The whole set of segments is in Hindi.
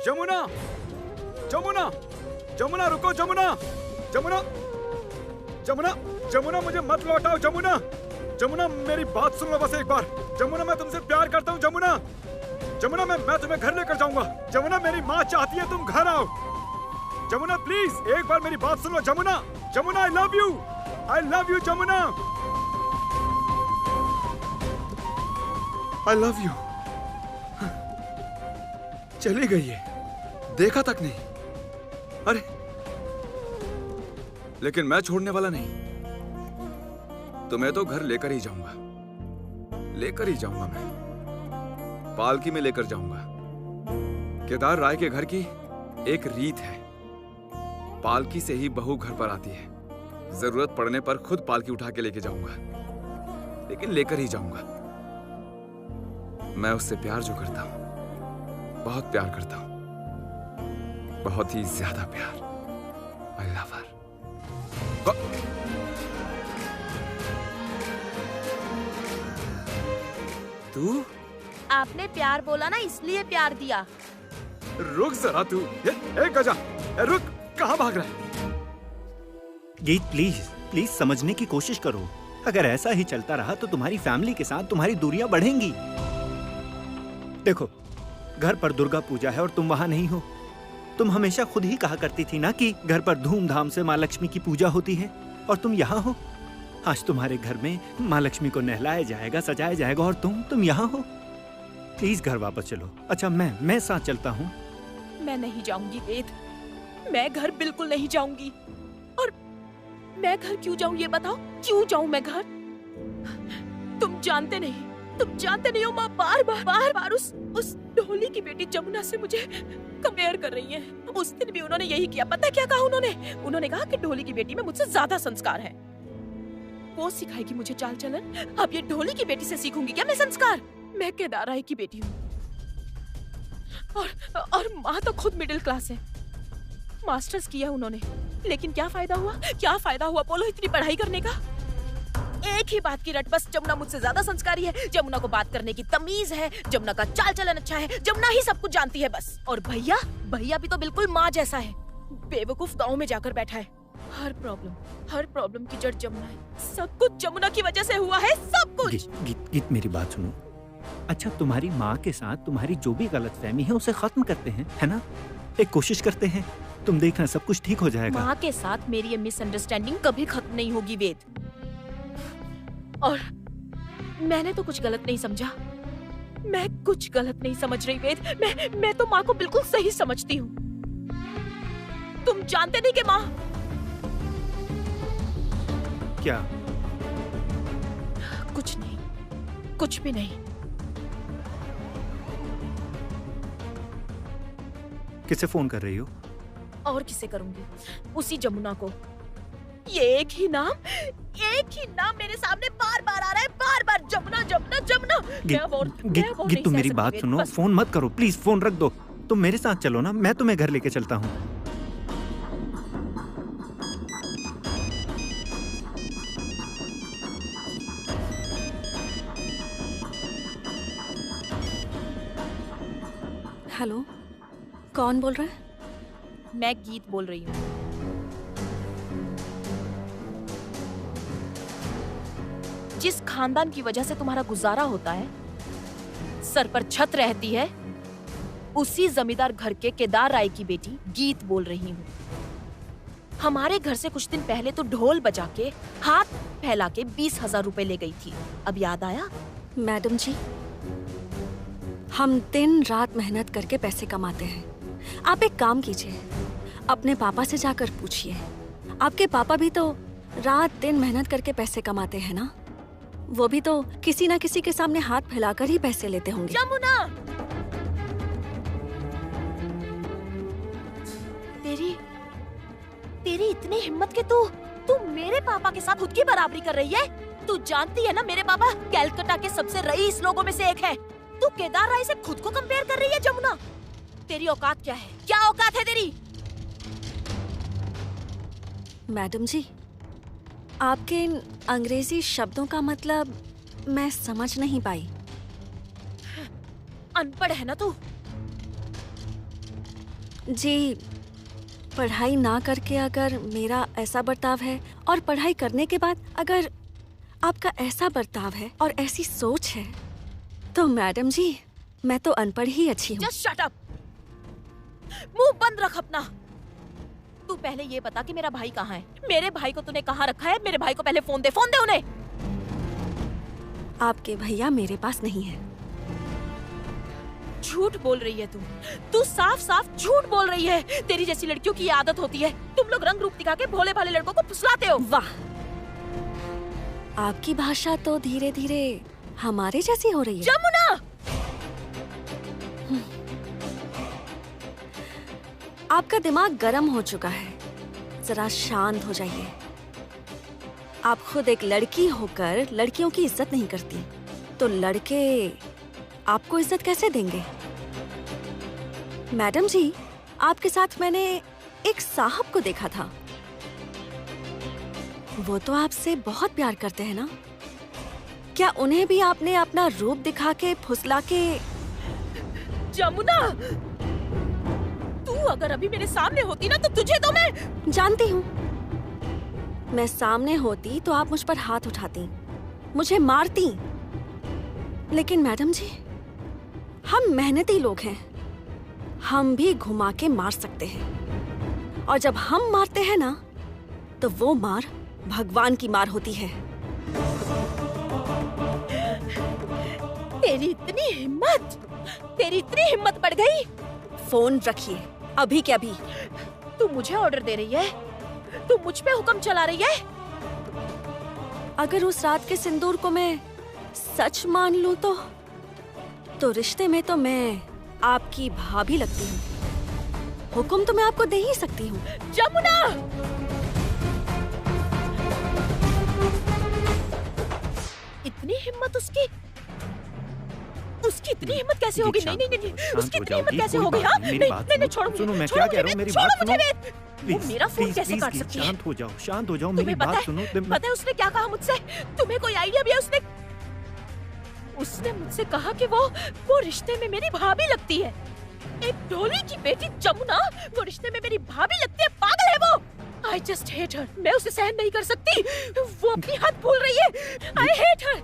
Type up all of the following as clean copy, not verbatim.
जमुना, जमुना, जमुना रुको, जमुना, जमुना, जमुना, जमुना मुझे मत लौटाओ जमुना। जमुना मेरी बात सुन लो बस एक बार। जमुना मैं तुमसे प्यार करता हूँ जमुना। जमुना मैं तुम्हें घर लेकर जाऊंगा। जमुना मेरी माँ चाहती है तुम घर आओ। जमुना प्लीज एक बार मेरी बात सुन लो Jamuna. Jamuna I love you, I love you Jamuna, I love you. चली गई है, देखा तक नहीं। अरे लेकिन मैं छोड़ने वाला नहीं। तुम्हें तो घर लेकर ही जाऊंगा, लेकर ही जाऊंगा। मैं पालकी में लेकर जाऊंगा। केदार राय के घर की एक रीत है, पालकी से ही बहू घर पर आती है। जरूरत पड़ने पर खुद पालकी उठा के लेके जाऊंगा, लेकिन लेकर ही जाऊंगा। मैं उससे प्यार जो करता हूं, बहुत प्यार करता हूं, बहुत ही ज्यादा प्यार। आई लव हर। तू? आपने प्यार बोला ना, इसलिए प्यार दिया। रुक जरा तू। गजा, रुक, कहाँ भाग रहा है? गीत प्लीज प्लीज समझने की कोशिश करो। अगर ऐसा ही चलता रहा तो तुम्हारी फैमिली के साथ तुम्हारी दूरियां बढ़ेंगी। देखो, घर पर दुर्गा पूजा है और तुम वहां नहीं हो। तुम हमेशा खुद ही कहा करती थी ना कि घर पर धूमधाम से माँ लक्ष्मी की पूजा होती है, और तुम यहाँ हो। आज तुम्हारे घर में माँ लक्ष्मी को नहलाया जाएगा, सजाया जाएगा, और तुम यहाँ हो। प्लीज घर वापस चलो। अच्छा मैं साथ चलता हूँ। मैं नहीं जाऊंगी वेद, मैं घर बिल्कुल नहीं जाऊंगी। और मैं घर क्यों जाऊं ये बताओ, क्यों जाऊं मैं घर? तुम जानते नहीं हो माँ बार बार उस ढोली की बेटी जमुना से मुझे कंपेयर कर रही है। उस दिन भी उन्होंने यही किया। पता है क्या कहा उन्होंने कहा कि ढोली की बेटी में मुझसे ज्यादा संस्कार है। वो सिखाएगी मुझे चाल चलन। अब ये ढोली की बेटी से सीखूंगी क्या मैं संस्कार? मैं केदार राय की बेटी हूँ, और माँ तो खुद मिडिल क्लास है। मास्टर्स किया उन्होंने, लेकिन क्या फायदा हुआ बोलो इतनी पढ़ाई करने का? एक ही बात की रट, बस जमुना मुझसे ज्यादा संस्कारी है, जमुना को बात करने की तमीज है, जमुना का चाल चलन अच्छा है, जमुना ही सब कुछ जानती है बस। और भैया भी तो बिल्कुल माँ जैसा है, बेवकूफ गाँव में जाकर बैठा है। हर प्रॉब्लम की जड़ जमुना है। सब कुछ जमुना की वजह से हुआ है, सब कुछ। गीत मेरी बात सुनो। अच्छा, तुम्हारी माँ के साथ तुम्हारी जो भी गलतफहमी है उसे खत्म करते हैं, है ना? एक कोशिश करते हैं, तुम देखना सब कुछ ठीक हो जाएगा। माँ के साथ मेरी ये मिसअंडरस्टैंडिंग कभी खत्म नहीं होगी वेद। और मैंने तो कुछ गलत नहीं समझा, मैं कुछ गलत नहीं समझ रही वेद। मैं तो माँ को बिल्कुल सही समझती हूँ। तुम जानते नहीं कि माँ क्या? कुछ नहीं, कुछ भी नहीं। किसे फोन कर रही हो? और किसे करूंगी? उसी जमुना को। ये एक ही नाम मेरे सामने बार बार आ रहा है, बार जमुना जमुना जमुना। गीत तुम मेरी बात सुनो, फोन मत करो प्लीज, फोन रख दो। तुम मेरे साथ चलो ना, मैं तुम्हें घर लेके चलता हूँ। हेलो, कौन बोल रहा है? मैं गीत बोल रही हूँ। जिस खानदान की वजह से तुम्हारा गुजारा होता है, सर पर छत रहती है, उसी जमींदार घर के केदार राय की बेटी गीत बोल रही हूँ। हमारे घर से कुछ दिन पहले तो ढोल बजा के, हाथ फैला के 20,000 रुपए ले गई थी। अब याद आया? मैडम जी, हम दिन रात मेहनत करके पैसे कमाते हैं। आप एक काम कीजिए, अपने पापा से जाकर पूछिए। आपके पापा भी तो रात दिन मेहनत करके पैसे कमाते हैं ना? वो भी तो किसी ना किसी के सामने हाथ फैलाकर ही पैसे लेते होंगे। जमुना, तेरी इतनी हिम्मत के तू मेरे पापा के साथ खुद की बराबरी कर रही है? तू जानती है ना मेरे पापा कैलकाटा के सबसे रईस लोगों में से एक है। तू केदार राय से खुद को कंपेयर कर रही है जमुना? तेरी औकात क्या है? क्या औकात है तेरी? मैडम जी, आपके इन अंग्रेजी शब्दों का मतलब मैं समझ नहीं पाई। अनपढ़ है ना तू? जी, पढ़ाई ना करके अगर मेरा ऐसा बर्ताव है और पढ़ाई करने के बाद अगर आपका ऐसा बर्ताव है और ऐसी सोच है, तो मैडम जी मैं तो अनपढ़ ही अच्छी हूँ। Just shut up. मुंह बंद रख अपना। तू पहले ये बता कि मेरा भाई कहाँ है? मेरे भाई को तूने कहाँ रखा है? मेरे भाई को पहले फोन दे उन्हें। आपके भैया मेरे पास नहीं है। झूठ बोल रही है तू साफ साफ झूठ बोल रही है। तेरी जैसी लड़कियों की ये आदत होती है, तुम लोग रंग रूप दिखा के भोले भाले लड़कों को फुसलाते हो। वाह, आपकी भाषा तो धीरे धीरे हमारे जैसी हो रही है। जमुना, आपका दिमाग गर्म हो चुका है, जरा शांत हो जाइए। आप खुद एक लड़की होकर लड़कियों की इज्जत नहीं करती, तो लड़के आपको इज्जत कैसे देंगे? मैडम जी, आपके साथ मैंने एक साहब को देखा था। वो तो आपसे बहुत प्यार करते हैं ना? क्या उन्हें भी आपने अपना रूप दिखा के फुसला के? जमुना, तू अगर अभी मेरे सामने होती ना तो तुझे तो मैं जानती हूँ। मैं सामने होती तो आप मुझ पर हाथ उठाती, मुझे मारती। लेकिन मैडम जी, हम मेहनती लोग हैं, हम भी घुमा के मार सकते हैं। और जब हम मारते हैं ना, तो वो मार भगवान की मार होती है। तेरी इतनी हिम्मत बढ़ गई। फोन रखिए, अभी के अभी। तू मुझे ऑर्डर दे रही है? तू मुझ पे हुक्म चला रही है? अगर उस रात के सिंदूर को मैं सच मान लूं तो रिश्ते में तो मैं आपकी भाभी लगती हूँ। हुक्म तो मैं आपको दे ही सकती हूँ। जमुना, इतनी हिम्मत उसकी इतनी हिम्मत कैसे होगी? नहीं, उसकी इतनी हिम्मत कैसे होगी? हाँ, नहीं, छोड़ो मुझे। सुनो, मैं क्या कह रहा हूँ, मेरी बात सुनो। वो मेरा फोन कैसे काट सकती है? शांत हो जाओ, मेरी बात सुनो। पता है उसने क्या कहा मुझसे? तुम्हें कोई आइडिया भी है? उसने मुझसे कहा कि वो रिश्ते में मेरी भाभी लगती है। एक ढोली की बेटी जमुना वो रिश्ते में मेरी भाभी लगती है। पागल है वो। I just hate her. मैं उसे सहन नहीं कर सकती। वो अपनी हद भूल रही है। I hate her.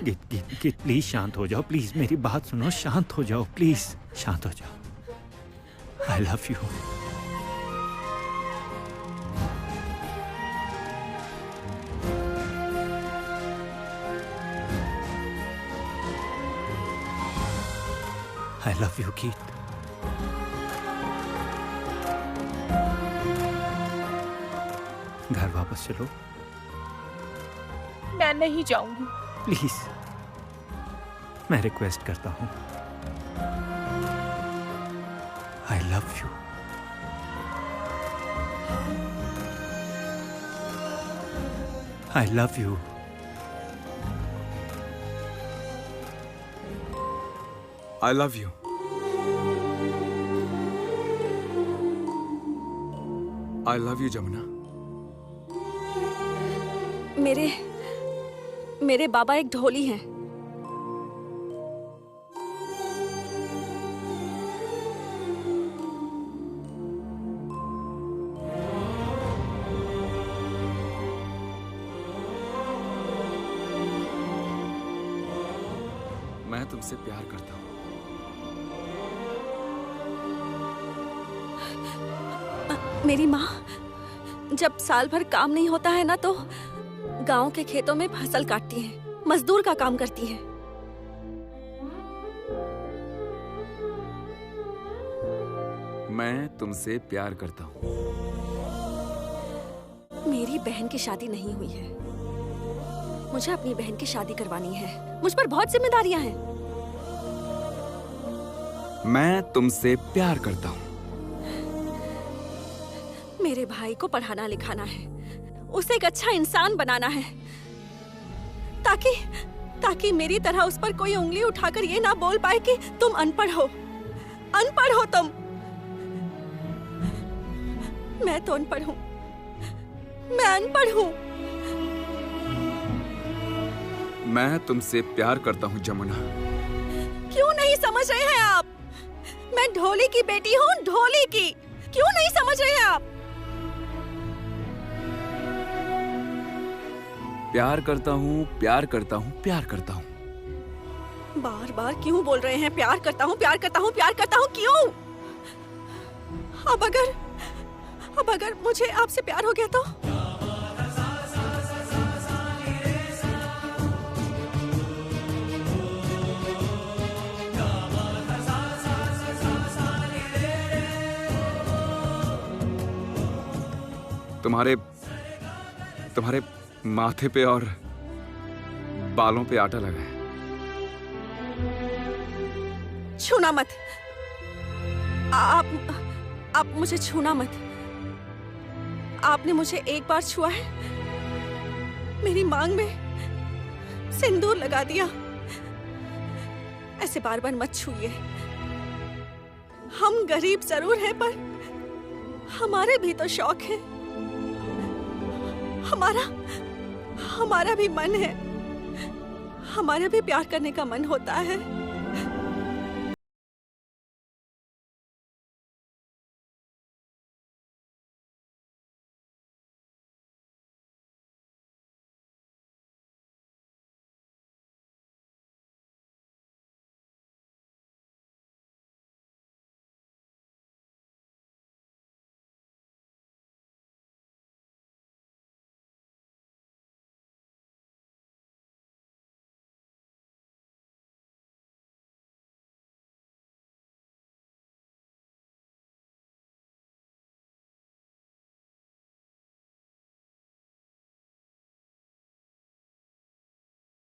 गीत, प्लीज शांत हो जाओ, प्लीज मेरी बात सुनो, शांत हो जाओ, प्लीज शांत हो जाओ। I love you. I love you, गीत। घर वापस चलो। मैं नहीं जाऊंगी। प्लीज, मैं रिक्वेस्ट करता हूँ। I love you. I love you. I love you. I love you, Jamuna. मेरे बाबा एक ढोली हैं। मैं तुमसे प्यार करता हूँ। मेरी माँ जब साल भर काम नहीं होता है ना, तो गांव के खेतों में फसल काटती हैं, मजदूर का काम करती हैं। मैं तुमसे प्यार करता हूँ। मेरी बहन की शादी नहीं हुई है, मुझे अपनी बहन की शादी करवानी है। मुझ पर बहुत जिम्मेदारियां हैं। मैं तुमसे प्यार करता हूँ। मेरे भाई को पढ़ाना लिखाना है, उसे एक अच्छा इंसान बनाना है, ताकि मेरी तरह उस पर कोई उंगली उठाकर ये ना बोल पाए कि तुम अनपढ़ हो तुम। मैं तो अनपढ़ हूँ, मैं अनपढ़ हूँ। मैं तुमसे प्यार करता हूँ जमुना। क्यों नहीं समझ रहे हैं आप? मैं ढोली की बेटी हूँ, ढोली की। क्यों नहीं समझ रहे हैं आप? प्यार करता हूँ, प्यार करता हूँ, प्यार करता हूँ। बार बार क्यों बोल रहे हैं प्यार करता हूँ, प्यार करता हूँ, प्यार करता हूँ? क्यों? अब अगर मुझे आपसे प्यार हो गया तो? तुम्हारे माथे पे और बालों पे आटा लगा है। छूना मत। आप मुझे छूना मत। आपने मुझे एक बार छुआ है, मेरी मांग में सिंदूर लगा दिया। ऐसे बार बार मत छूइए। हम गरीब जरूर हैं, पर हमारे भी तो शौक है। हमारा भी मन है, हमारा भी प्यार करने का मन होता है।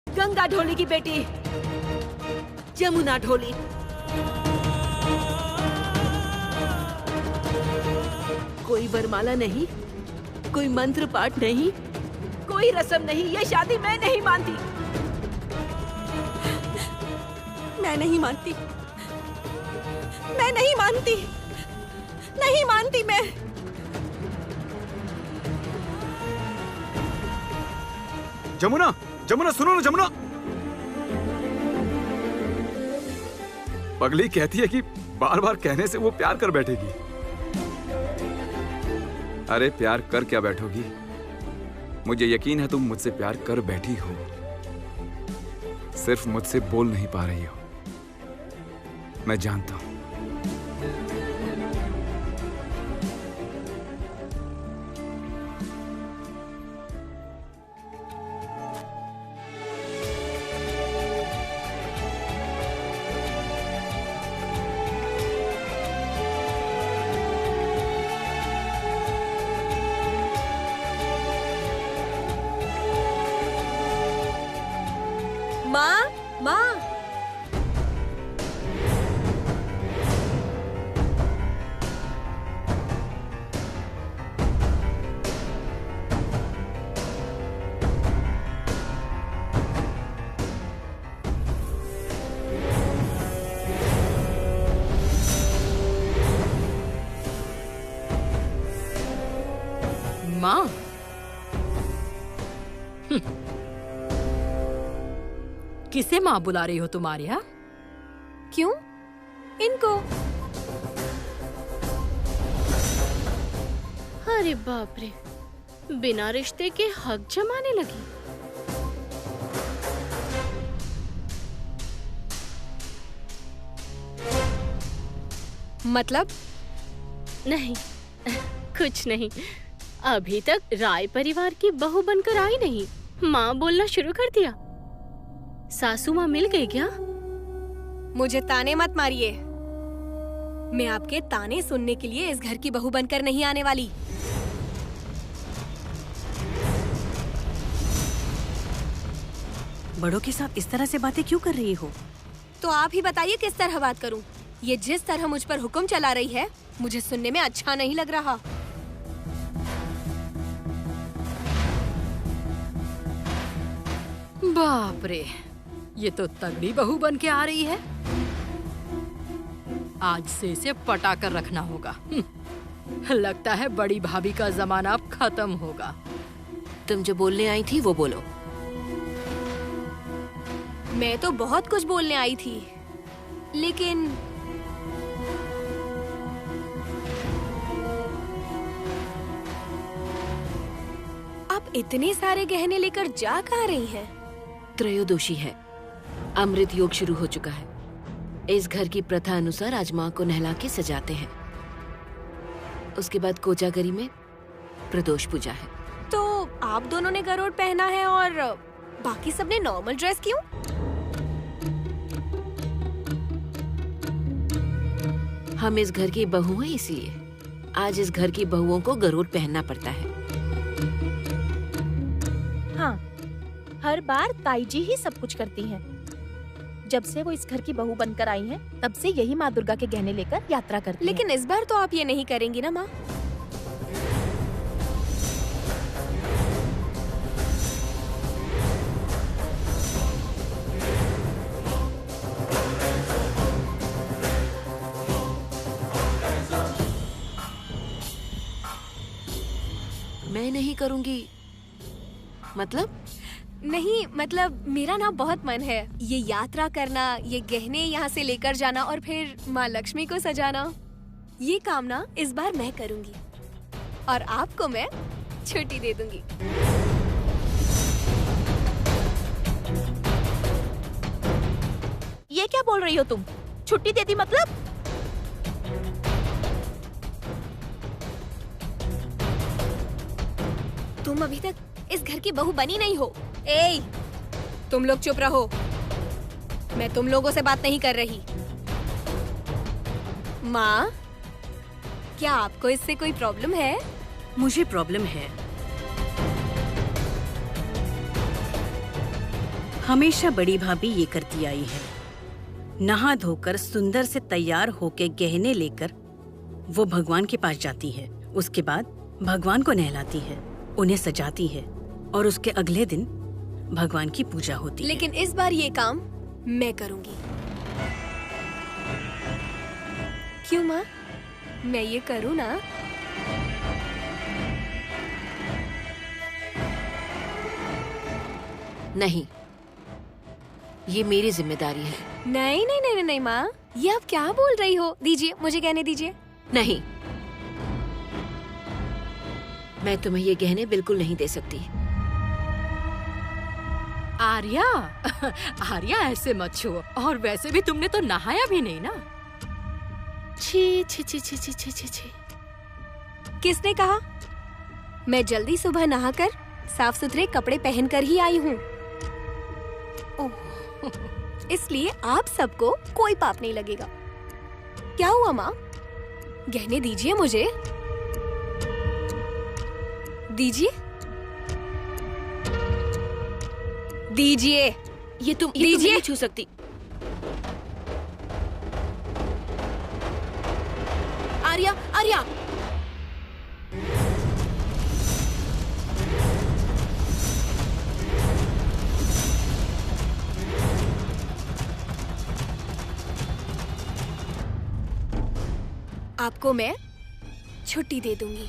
गंगा ढोली की बेटी, जमुना ढोली। कोई वरमाला नहीं, कोई मंत्र पाठ नहीं, कोई रस्म नहीं। ये शादी मैं नहीं मानती। मैं नहीं मानती, मैं नहीं मानती, नहीं मानती मैं। जमुना, जमुना सुनो ना जमुना। पगली कहती है कि बार बार कहने से वो प्यार कर बैठेगी। अरे प्यार कर क्या बैठोगी? मुझे यकीन है तुम मुझसे प्यार कर बैठी हो, सिर्फ मुझसे बोल नहीं पा रही हो। मैं जानता हूं। माँ, माँ, किसे माँ बुला रही हो तुम आर्या? क्यों? इनको। अरे बाप रे, बिना रिश्ते के हक जमाने लगी। मतलब? नहीं, कुछ नहीं। अभी तक राय परिवार की बहू बनकर आई नहीं, माँ बोलना शुरू कर दिया। सासू माँ मिल गई क्या? मुझे ताने मत मारिए। मैं आपके ताने सुनने के लिए इस घर की बहू बनकर नहीं आने वाली। बड़ों के साथ इस तरह से बातें क्यों कर रही हो? तो आप ही बताइए किस तरह बात करूं? ये जिस तरह मुझ पर हुक्म चला रही है, मुझे सुनने में अच्छा नहीं लग रहा। बाप रे, ये तो तगड़ी बहू बन के आ रही है। आज से इसे पटा कर रखना होगा। लगता है बड़ी भाभी का जमाना अब खत्म होगा। तुम जो बोलने आई थी वो बोलो। मैं तो बहुत कुछ बोलने आई थी, लेकिन इतने सारे गहने लेकर जा कहाँ रही हैं? त्रयोदशी है, अमृत योग शुरू हो चुका है। इस घर की प्रथा अनुसार आज माँ को नहला के सजाते हैं। उसके बाद कोजागरी में प्रदोष पूजा है। तो आप दोनों ने गरुड़ पहना है और बाकी सबने नॉर्मल ड्रेस क्यों? हम इस घर की बहू हैं, इसलिए आज इस घर की बहुओं को गरुड़ पहनना पड़ता है। हाँ, हर बार ताई जी ही सब कुछ करती हैं। जब से वो इस घर की बहू बनकर आई हैं, तब से यही माँ दुर्गा के गहने लेकर यात्रा करती हैं। लेकिन इस बार तो आप ये नहीं करेंगी ना माँ? मैं नहीं करूँगी मतलब? नहीं मतलब मेरा ना बहुत मन है ये यात्रा करना, ये गहने यहाँ से लेकर जाना और फिर माँ लक्ष्मी को सजाना। ये काम ना इस बार मैं करूँगी और आपको मैं छुट्टी दे दूँगी। ये क्या बोल रही हो तुम? छुट्टी दे दी मतलब? तुम अभी तक इस घर की बहू बनी नहीं हो। ए, तुम लोग चुप रहो। मैं तुम लोगों से बात नहीं कर रही। माँ, क्या आपको इससे कोई प्रॉब्लम है? मुझे प्रॉब्लम है। हमेशा बड़ी भाभी ये करती आई है, नहा धोकर सुंदर से तैयार होके गहने लेकर वो भगवान के पास जाती है। उसके बाद भगवान को नहलाती है, उन्हें सजाती है और उसके अगले दिन भगवान की पूजा होती है। लेकिन इस बार ये काम मैं करूंगी। क्यों माँ? मैं ये करूँ ना? नहीं, ये मेरी जिम्मेदारी है। नहीं नहीं नहीं नहीं माँ, ये आप क्या बोल रही हो? दीजिए, मुझे गहने दीजिए। नहीं, मैं तुम्हें ये गहने बिल्कुल नहीं दे सकती। आर्या, आर्या ऐसे मत छो। और वैसे भी तुमने तो नहाया भी नहीं ना। छी छी छी छी छी छी छी छी। किसने कहा? मैं जल्दी सुबह नहाकर साफ सुथरे कपड़े पहनकर ही आई हूँ। इसलिए आप सबको कोई पाप नहीं लगेगा। क्या हुआ माँ? गहने दीजिए मुझे, दीजिए दीजिए। ये तुम नहीं छू सकती। आर्या, आर्या, आपको मैं छुट्टी दे दूंगी।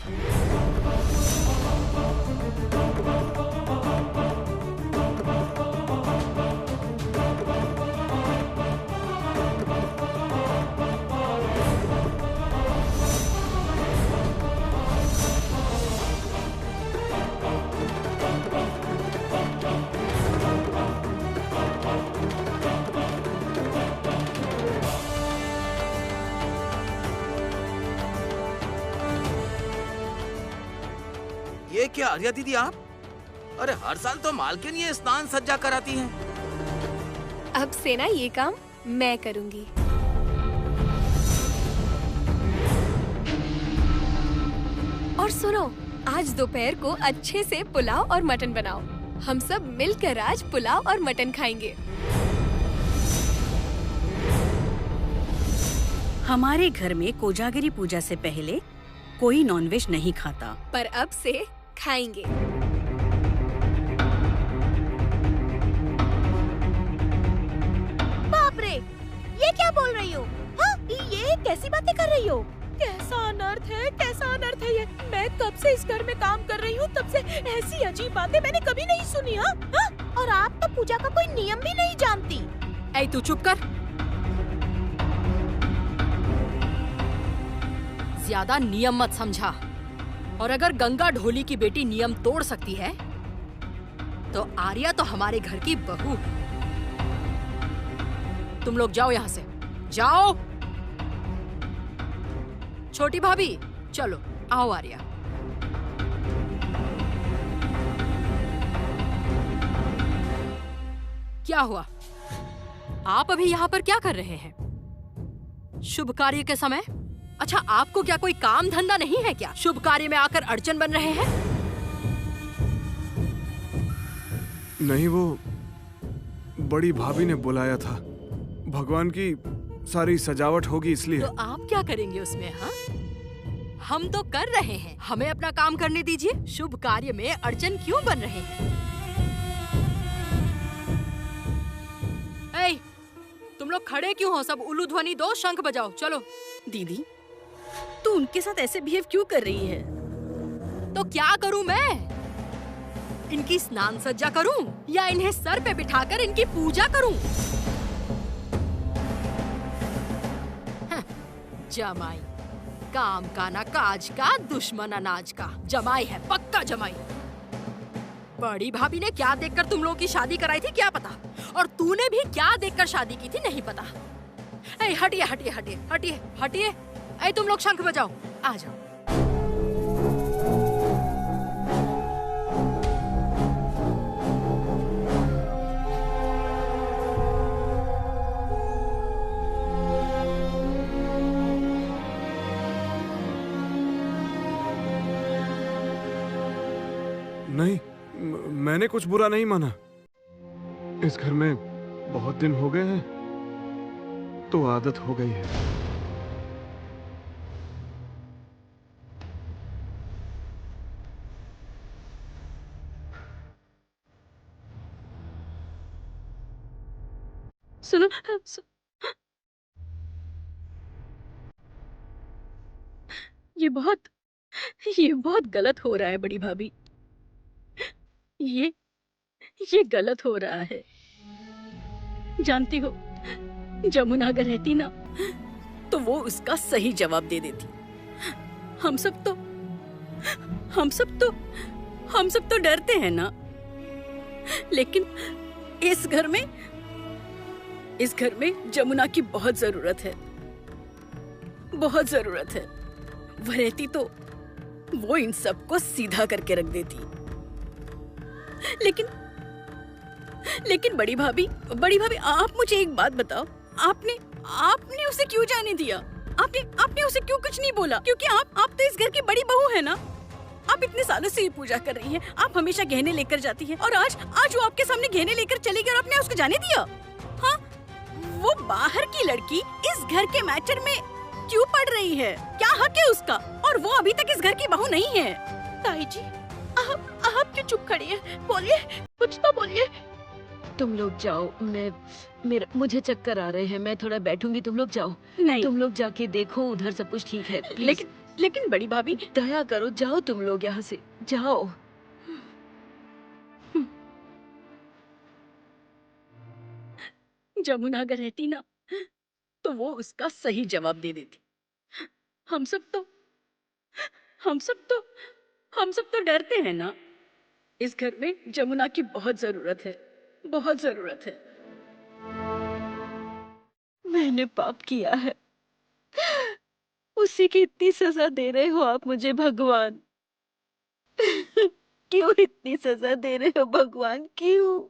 ये क्या आर्या दीदी आप? अरे हर साल तो मालकिन ये स्नान सज्जा कराती हैं। अब से ना ये काम मैं करूंगी। और सुनो, आज दोपहर को अच्छे से पुलाव और मटन बनाओ। हम सब मिलकर आज पुलाव और मटन खाएंगे। हमारे घर में कोजागरी पूजा से पहले कोई नॉनवेज नहीं खाता, पर अब से खाएंगे। बाप रे, ये क्या बोल रही हो? हाँ, ये कैसी बातें कर रही हो? कैसा अनर्थ है, कैसा अनर्थ है ये। मैं कब से इस घर में काम कर रही हूँ, तब से ऐसी अजीब बातें मैंने कभी नहीं सुनी। हाँ? और आप तो पूजा का कोई नियम भी नहीं जानती। ऐ तू चुप कर। ज्यादा नियम मत समझा। और अगर गंगा ढोली की बेटी नियम तोड़ सकती है, तो आर्या तो हमारे घर की बहू है। तुम लोग जाओ यहाँ से, जाओ। छोटी भाभी चलो, आओ आर्या। क्या हुआ? आप अभी यहाँ पर क्या कर रहे हैं? शुभ कार्य के समय? अच्छा, आपको क्या कोई काम धंधा नहीं है क्या? शुभ कार्य में आकर अड़चन बन रहे हैं? नहीं, वो बड़ी भाभी ने बुलाया था। भगवान की सारी सजावट होगी इसलिए। तो आप क्या करेंगे उसमें? हाँ, हम तो कर रहे हैं, हमें अपना काम करने दीजिए। शुभ कार्य में अड़चन क्यों बन रहे हैं? ए, तुम लोग खड़े क्यों हो? सब उल्लू ध्वनि दो, शंख बजाओ, चलो। दीदी, तू उनके साथ ऐसे बिहेव क्यों कर रही है? तो क्या करूं मैं? इनकी स्नान सज्जा करूं या इन्हें सर पे बिठाकर इनकी पूजा करूं? जमाई, काम का ना काज का, दुश्मन अनाज का। जमाई है, पक्का जमाई। बड़ी भाभी ने क्या देखकर तुम लोगों की शादी कराई थी क्या पता, और तूने भी क्या देखकर शादी की थी नहीं पता। ए, हटिए हटिए हटिए हटिए हटिए। ए, तुम लोग शंख बजाओ, आ जाओ। नहीं, मैंने कुछ बुरा नहीं माना। इस घर में बहुत दिन हो गए हैं तो आदत हो गई है। सुनो, ये बहुत गलत हो रहा है बड़ी भाभी। ये गलत हो रहा है। जानती हो, जमुना अगर रहती ना तो वो उसका सही जवाब दे देती। हम सब तो डरते हैं ना। लेकिन इस घर में जमुना की बहुत जरूरत है, बहुत जरूरत है। वह रहती तो वो इन सबको सीधा करके रख देती। लेकिन बड़ी भाभी, आप मुझे एक बात बताओ, आपने उसे क्यों जाने दिया? आपने उसे क्यों कुछ नहीं बोला? क्योंकि आप तो इस घर की बड़ी बहू है ना। आप इतने सालों से ये पूजा कर रही हैं, आप हमेशा गहने लेकर जाती हैं, और आज वो आपके सामने गहने लेकर चली गई और आपने उसको जाने दिया? हाँ, वो बाहर की लड़की इस घर के मैटर में क्यों पड़ रही है? क्या हक है उसका? और वो अभी तक इस घर की बहू नहीं है। ताई जी, आप क्यों चुप खड़ी हैं? बोलिए, कुछ तो बोलिए। तुम लोग जाओ, मुझे चक्कर आ रहे हैं, मैं थोड़ा बैठूंगी, तुम लोग जाओ। नहीं, तुम लोग जाके देखो उधर सब कुछ ठीक है। लेकिन बड़ी भाभी, दया करो, जाओ तुम लोग यहाँ से, जाओ। जमुना अगर रहती ना तो वो उसका सही जवाब दे देती। हम सब तो डरते हैं ना। इस घर में जमुना की बहुत जरूरत है, बहुत जरूरत है। मैंने पाप किया है, उसी की इतनी सजा दे रहे हो आप मुझे भगवान। क्यों इतनी सजा दे रहे हो भगवान, क्यों?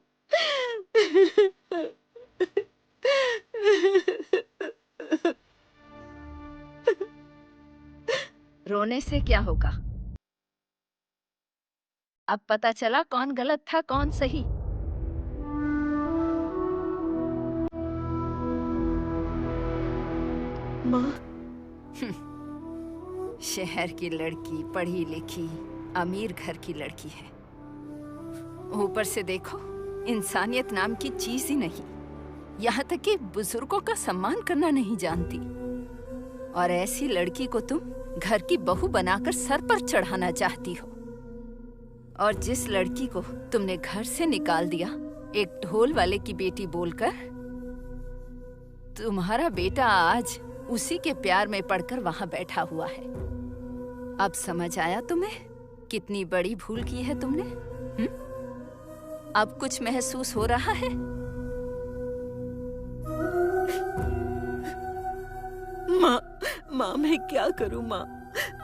रोने से क्या होगा? अब पता चला कौन गलत था कौन सही। माँ, शहर की लड़की, पढ़ी लिखी, अमीर घर की लड़की है। ऊपर से देखो, इंसानियत नाम की चीज ही नहीं, यहाँ तक कि बुजुर्गों का सम्मान करना नहीं जानती। और ऐसी लड़की को तुम घर की बहू बनाकर सर पर चढ़ाना चाहती हो। और जिस लड़की को तुमने घर से निकाल दिया एक ढोल वाले की बेटी बोलकर, तुम्हारा बेटा आज उसी के प्यार में पड़कर वहां बैठा हुआ है। अब समझ आया तुम्हें कितनी बड़ी भूल की है तुमने? अब कुछ महसूस हो रहा है? माँ मैं क्या करूँ माँ?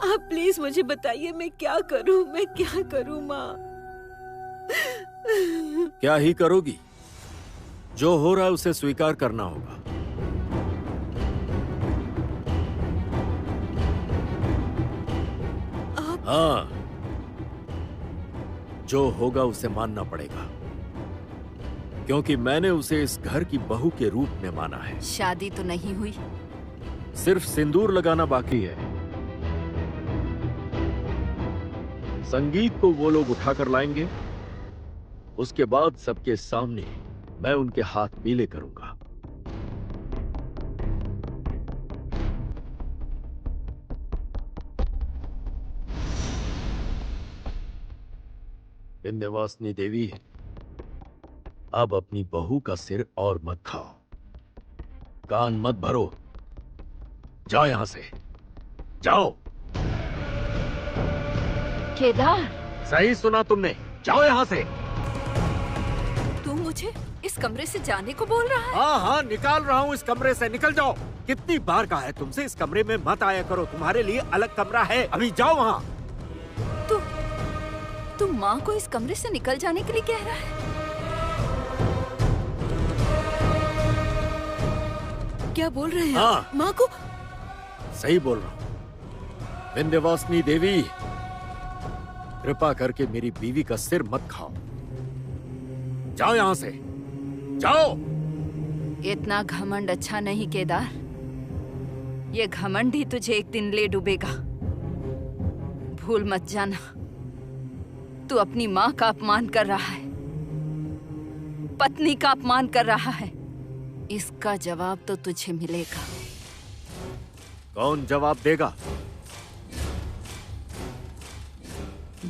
आप प्लीज मुझे बताइए मैं क्या करूँ माँ? क्या ही करोगी? जो हो रहा है उसे स्वीकार करना होगा। हाँ, जो होगा उसे मानना पड़ेगा, क्योंकि मैंने उसे इस घर की बहू के रूप में माना है। शादी तो नहीं हुई, सिर्फ सिंदूर लगाना बाकी है। संगीत को वो लोग उठाकर लाएंगे, उसके बाद सबके सामने मैं उनके हाथ पीले करूंगा। विंध्यवासिनी देवी, अब अपनी बहू का सिर और मत खाओ, कान मत भरो। जाओ यहां से, जाओ। केदार, सही सुना तुमने, जाओ यहां से। तू मुझे इस कमरे से जाने को बोल रहा है? हाँ हाँ, निकाल रहा हूँ इस कमरे से, निकल जाओ। कितनी बार कहा है तुमसे इस कमरे में मत आया करो, तुम्हारे लिए अलग कमरा है, अभी जाओ वहाँ। तू माँ को इस कमरे से निकल जाने के लिए कह रहा है? क्या बोल रहे हैं हाँ, आप? माँ को? सही बोल रहा हूँ। विंध्यवासिनी देवी, कृपा करके मेरी बीवी का सिर मत खाओ। जाओ यहाँ से, जाओ। इतना घमंड अच्छा नहीं केदार, ये घमंड ही तुझे एक दिन ले डूबेगा। भूल मत जाना, तू अपनी माँ का अपमान कर रहा है, पत्नी का अपमान कर रहा है। इसका जवाब तो तुझे मिलेगा। कौन जवाब देगा?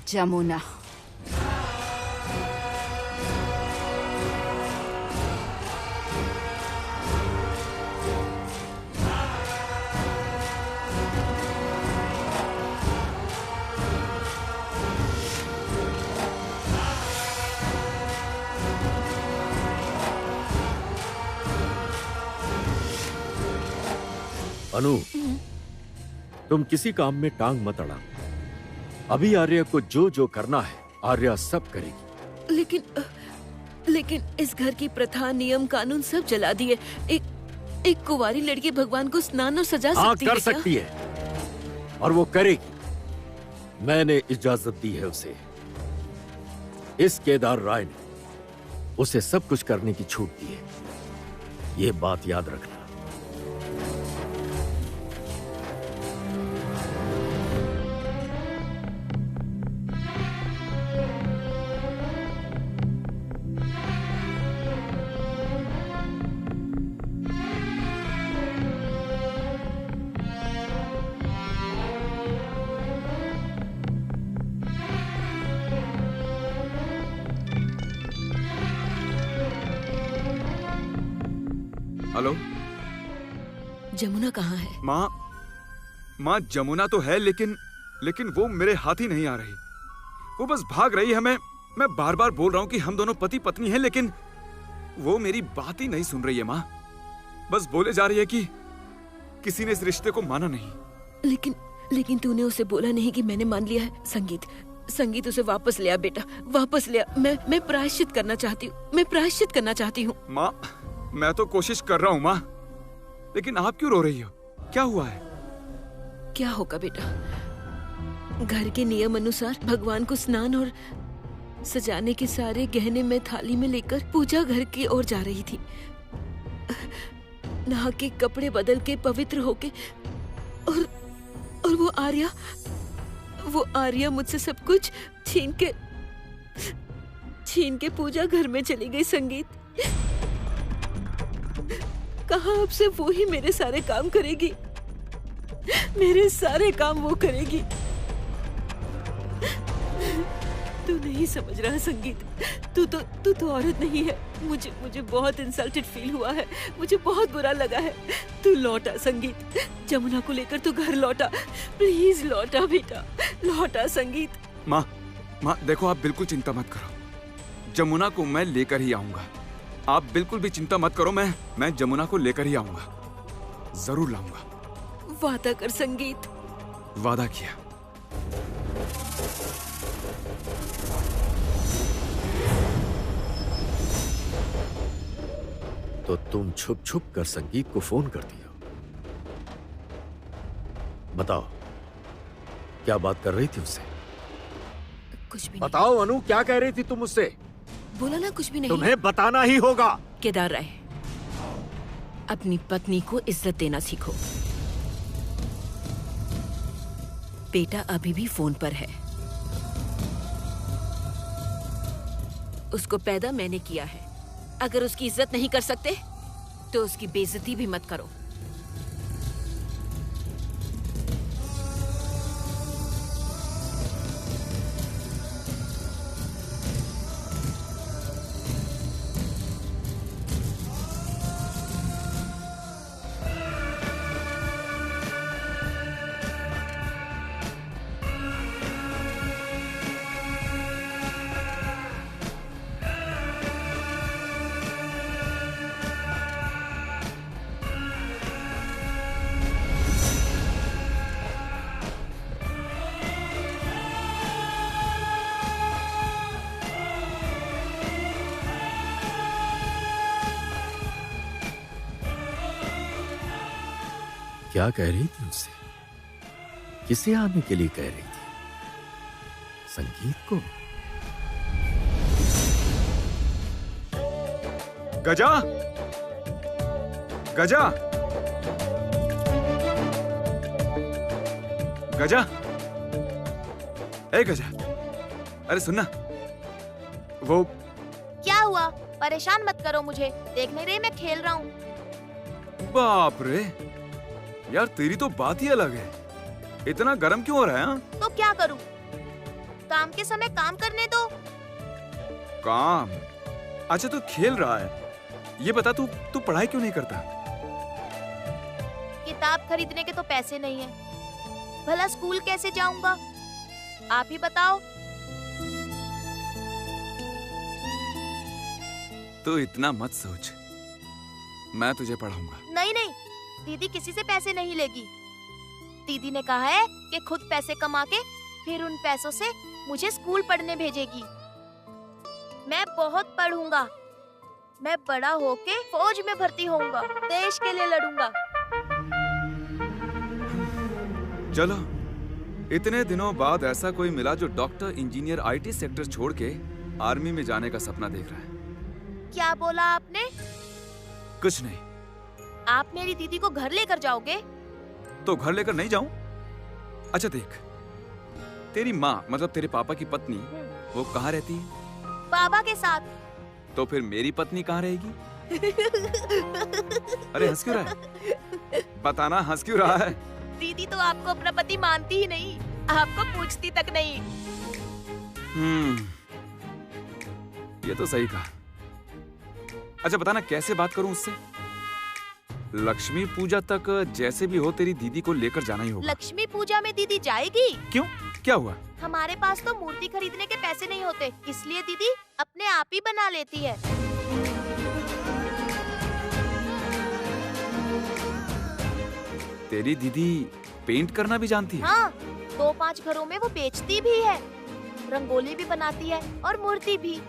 जमुना। अनु, तुम किसी काम में टांग मत अड़ा। अभी आर्या को जो जो करना है आर्या सब करेगी। लेकिन इस घर की प्रथा, नियम, कानून सब जला दिए। एक कुंवारी लड़की भगवान को स्नान और सजा सकती है? कर सकती है और वो करेगी। मैंने इजाजत दी है उसे। इस केदार राय ने उसे सब कुछ करने की छूट दी है, ये बात याद रखना। हेलो, जमुना कहाँ है? माँ जमुना तो है, लेकिन वो मेरे हाथ ही नहीं आ रही। वो बस भाग रही है। मैं बार बार बोल रहा हूँ कि हम दोनों पति पत्नी हैं, लेकिन वो मेरी बात ही नहीं सुन रही है। माँ बस बोले जा रही है कि किसी ने इस रिश्ते को माना नहीं। लेकिन तूने उसे बोला नहीं कि मैंने मान लिया है। संगीत उसे वापस ले आ बेटा, वापस ले आ। मैं प्रायश्चित करना चाहती हूँ। माँ मैं तो कोशिश कर रहा हूँ माँ, लेकिन आप क्यों रो रही हो? क्या हुआ है? क्या होगा बेटा, घर के नियम अनुसार भगवान को स्नान और सजाने के सारे गहने मैं थाली में लेकर पूजा घर की ओर जा रही थी। नहा के कपड़े बदल के पवित्र होके और वो आर्या मुझसे सब कुछ छीन के पूजा घर में चली गई। संगीत कहा अब से वो ही मेरे सारे काम करेगी, मेरे सारे काम वो करेगी। तू नहीं समझ रहा संगीत, तू तो औरत नहीं है। मुझे बहुत इंसल्टेड फील हुआ है, मुझे बहुत बुरा लगा है। तू लौटा संगीत, जमुना को लेकर तू घर लौटा, प्लीज लौटा बेटा, लौटा संगीत। माँ देखो, आप बिल्कुल चिंता मत करो। जमुना को मैं लेकर ही आऊंगा। आप बिल्कुल भी चिंता मत करो, मैं जमुना को लेकर ही आऊंगा, जरूर लाऊंगा। वादा कर संगीत। वादा किया। तो तुम छुप छुप कर संगीत को फोन कर दिया। बताओ क्या बात कर रही थी उससे? कुछ भी बताओ अनु, क्या कह रही थी तुम उससे? बोला ना कुछ भी नहीं। तुम्हें बताना ही होगा। केदार राय, अपनी पत्नी को इज्जत देना सीखो। बेटा अभी भी फोन पर है। उसको पैदा मैंने किया है। अगर उसकी इज्जत नहीं कर सकते तो उसकी बेइज्जती भी मत करो। क्या कह रही थी उससे? किसे आने के लिए कह रही थी? संगीत को? गजा, गजा, गजा, ए गजा, अरे सुनना, वो क्या हुआ? परेशान मत करो मुझे, देख नहीं रही मैं खेल रहा हूँ। बाप रे, यार तेरी तो बात ही अलग है। इतना गर्म क्यों हो रहा है? हाँ? तो क्या करूँ? काम के समय काम करने दो। काम? अच्छा तू खेल रहा है। ये बता तू पढ़ाई क्यों नहीं करता? किताब खरीदने के तो पैसे नहीं है। भला स्कूल कैसे जाऊंगा? आप ही बताओ। तू इतना मत सोच, मैं तुझे पढ़ाऊंगा। नहीं नहीं, दीदी किसी से पैसे नहीं लेगी। दीदी ने कहा है कि खुद पैसे कमा के फिर उन पैसों से मुझे स्कूल पढ़ने भेजेगी। मैं बहुत पढ़ूंगा। मैं बड़ा होके फौज में भर्ती होऊंगा, देश के लिए लड़ूंगा। चलो, इतने दिनों बाद ऐसा कोई मिला जो डॉक्टर, इंजीनियर, आईटी सेक्टर छोड़ के आर्मी में जाने का सपना देख रहा है। क्या बोला आपने? कुछ नहीं। आप मेरी दीदी को घर लेकर जाओगे? तो घर लेकर नहीं जाऊं? अच्छा देख, तेरी माँ मतलब तेरे पापा की पत्नी वो कहाँ रहती है? बाबा के साथ। तो फिर मेरी पत्नी कहाँ रहेगी? अरे हंस क्यों रहा है? बताना, हंस क्यों रहा है? दीदी तो आपको अपना पति मानती ही नहीं, आपको पूछती तक नहीं। ये तो सही कहा। अच्छा बताना कैसे बात करूं उससे? लक्ष्मी पूजा तक जैसे भी हो तेरी दीदी को लेकर जाना ही होगा। लक्ष्मी पूजा में दीदी जाएगी? क्यों, क्या हुआ? हमारे पास तो मूर्ति खरीदने के पैसे नहीं होते, इसलिए दीदी अपने आप ही बना लेती है। तेरी दीदी पेंट करना भी जानती है? हाँ, 2-5 घरों में वो बेचती भी है, रंगोली भी बनाती है और मूर्ति भी।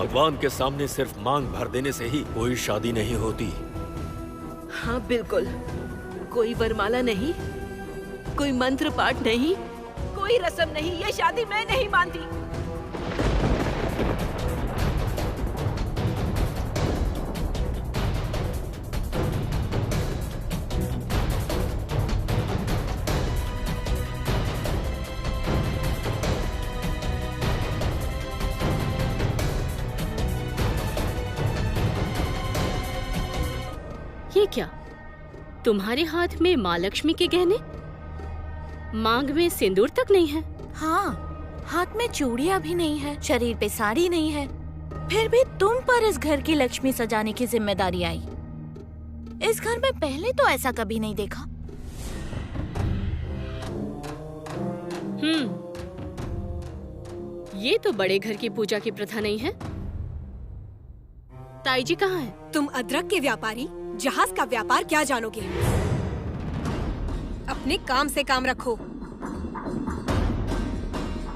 भगवान के सामने सिर्फ मांग भर देने से ही कोई शादी नहीं होती। हाँ बिल्कुल, कोई वरमाला नहीं, कोई मंत्र पाठ नहीं, कोई रस्म नहीं, ये शादी मैं नहीं मानती। ये क्या, तुम्हारे हाथ में माँ लक्ष्मी के गहने, मांग में सिंदूर तक नहीं है? हाँ, हाथ में चूड़ियाँ भी नहीं है, शरीर पे साड़ी नहीं है, फिर भी तुम पर इस घर की लक्ष्मी सजाने की जिम्मेदारी आई। इस घर में पहले तो ऐसा कभी नहीं देखा। ये तो बड़े घर की पूजा की प्रथा नहीं है। ताई जी कहाँ है? तुम अदरक के व्यापारी जहाज का व्यापार क्या जानोगे? अपने काम से काम रखो।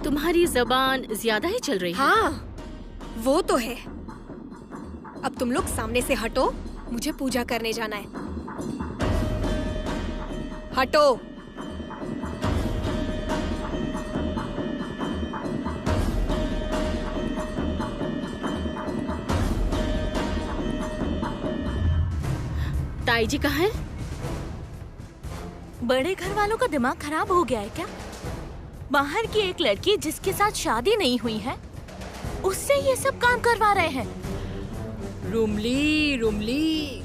तुम्हारी जबान ज्यादा ही चल रही है। हाँ, वो तो है। अब तुम लोग सामने से हटो, मुझे पूजा करने जाना है। हटो। ताई जी कहाँ है? बड़े घर वालों का दिमाग खराब हो गया है क्या? बाहर की एक लड़की जिसके साथ शादी नहीं हुई है, उससे ये सब काम करवा रहे हैं। रुमली रुमली,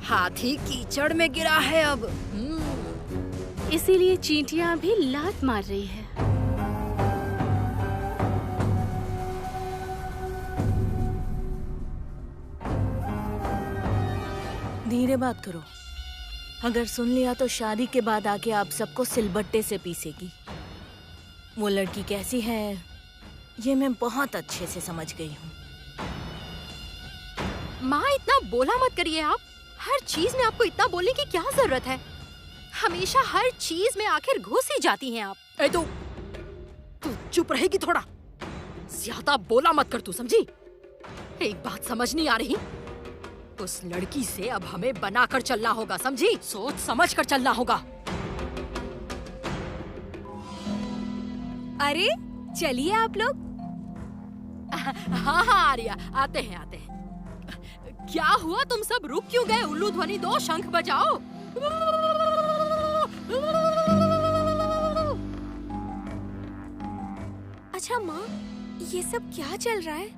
हाथी कीचड़ में गिरा है अब। इसीलिए चींटियां भी लात मार रही है। धीरे बात करो, अगर सुन लिया तो शादी के बाद आके आप सबको सिलबट्टे से पीसेगी। वो लड़की कैसी है ये मैं बहुत अच्छे से समझ गई हूँ। माँ, इतना बोला मत करिए आप। हर चीज में आपको इतना बोलने की क्या जरूरत है? हमेशा हर चीज में आखिर घुस ही जाती हैं आप। तू चुप रहेगी थोड़ा? ज्यादा बोला मत कर तू, समझी? एक बात समझ नहीं आ रही, उस लड़की से अब हमें बनाकर चलना होगा, समझी? सोच समझ कर चलना होगा। अरे चलिए आप लोग। हाँ आर्या, आते हैं। क्या हुआ, तुम सब रुक क्यों गए? उल्लू ध्वनि दो, शंख बजाओ। अच्छा माँ, ये सब क्या चल रहा है?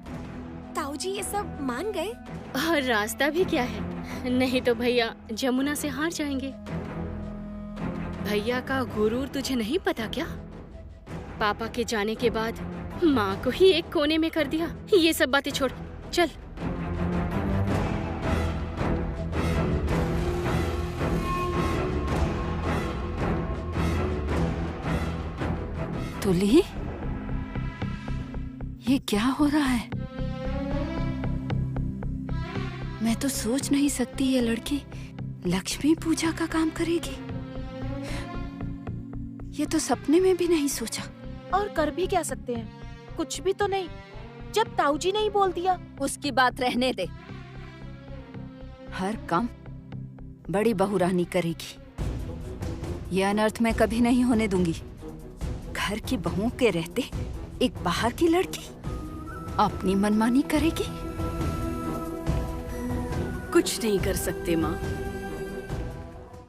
ताऊ जी ये सब मान गए? और रास्ता भी क्या है, नहीं तो भैया जमुना से हार जाएंगे। भैया का गुरूर तुझे नहीं पता क्या? पापा के जाने के बाद माँ को ही एक कोने में कर दिया। ये सब बातें छोड़, चल। तुली, ये क्या हो रहा है? मैं तो सोच नहीं सकती ये लड़की लक्ष्मी पूजा का काम करेगी। ये तो सपने में भी नहीं सोचा। और कर भी क्या सकते हैं, कुछ भी तो नहीं। जब ताऊ जी ने ही बोल दिया। उसकी बात रहने दे। हर काम बड़ी बहुरानी करेगी। ये अनर्थ मैं कभी नहीं होने दूंगी। घर की बहुओं के रहते एक बाहर की लड़की अपनी मनमानी करेगी। कुछ नहीं कर सकते माँ।